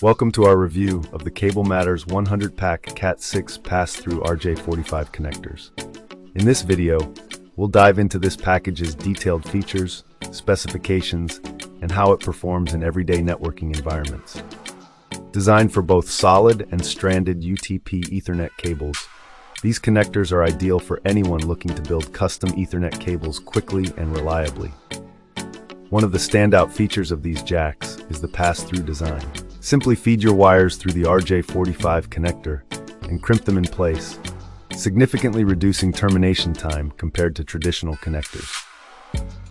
Welcome to our review of the Cable Matters 100-pack Cat6 pass-through RJ45 connectors. In this video, we'll dive into this package's detailed features, specifications, and how it performs in everyday networking environments. Designed for both solid and stranded UTP Ethernet cables, these connectors are ideal for anyone looking to build custom Ethernet cables quickly and reliably. One of the standout features of these jacks is the pass-through design. Simply feed your wires through the RJ45 connector and crimp them in place, significantly reducing termination time compared to traditional connectors.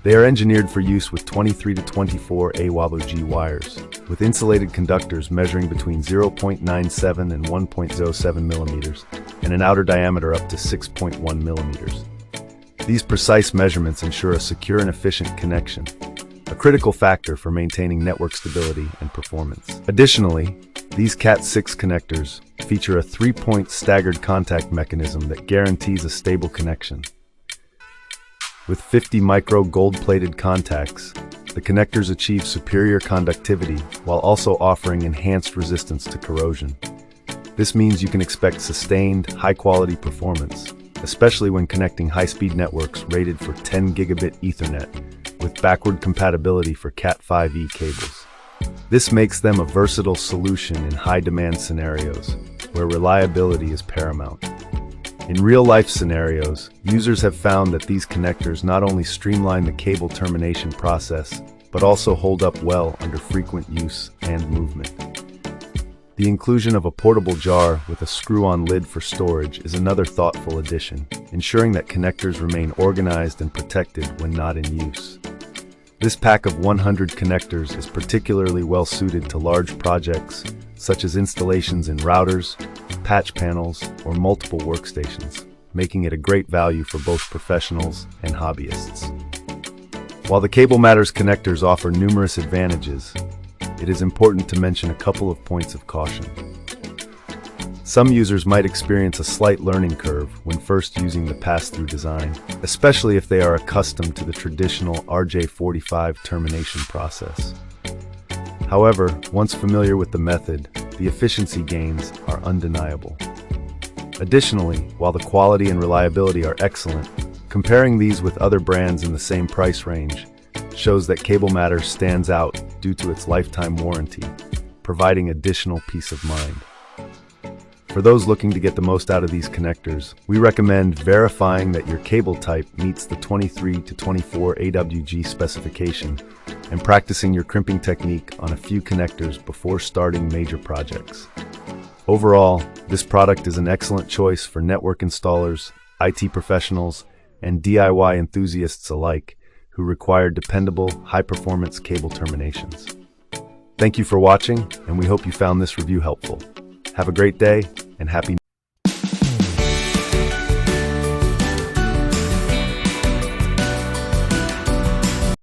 They are engineered for use with 23 to 24 AWG wires, with insulated conductors measuring between 0.97 and 1.07 millimeters, and an outer diameter up to 6.1 millimeters. These precise measurements ensure a secure and efficient connection, a critical factor for maintaining network stability and performance. Additionally, these Cat6 connectors feature a 3-point staggered contact mechanism that guarantees a stable connection. With 50 micro gold-plated contacts, the connectors achieve superior conductivity while also offering enhanced resistance to corrosion. This means you can expect sustained, high-quality performance, especially when connecting high-speed networks rated for 10 gigabit Ethernet with backward compatibility for Cat5e cables. This makes them a versatile solution in high-demand scenarios where reliability is paramount. In real-life scenarios, users have found that these connectors not only streamline the cable termination process, but also hold up well under frequent use and movement. The inclusion of a portable jar with a screw-on lid for storage is another thoughtful addition, ensuring that connectors remain organized and protected when not in use. This pack of 100 connectors is particularly well suited to large projects, such as installations in routers, patch panels, or multiple workstations, making it a great value for both professionals and hobbyists. While the Cable Matters connectors offer numerous advantages, it is important to mention a couple of points of caution. Some users might experience a slight learning curve when first using the pass-through design, especially if they are accustomed to the traditional RJ45 termination process. However, once familiar with the method, the efficiency gains are undeniable. Additionally, while the quality and reliability are excellent, comparing these with other brands in the same price range shows that Cable Matters stands out due to its lifetime warranty, providing additional peace of mind. For those looking to get the most out of these connectors, we recommend verifying that your cable type meets the 23 to 24 AWG specification and practicing your crimping technique on a few connectors before starting major projects. Overall, this product is an excellent choice for network installers, IT professionals, and DIY enthusiasts alike who require dependable, high-performance cable terminations. Thank you for watching, and we hope you found this review helpful. Have a great day, and happy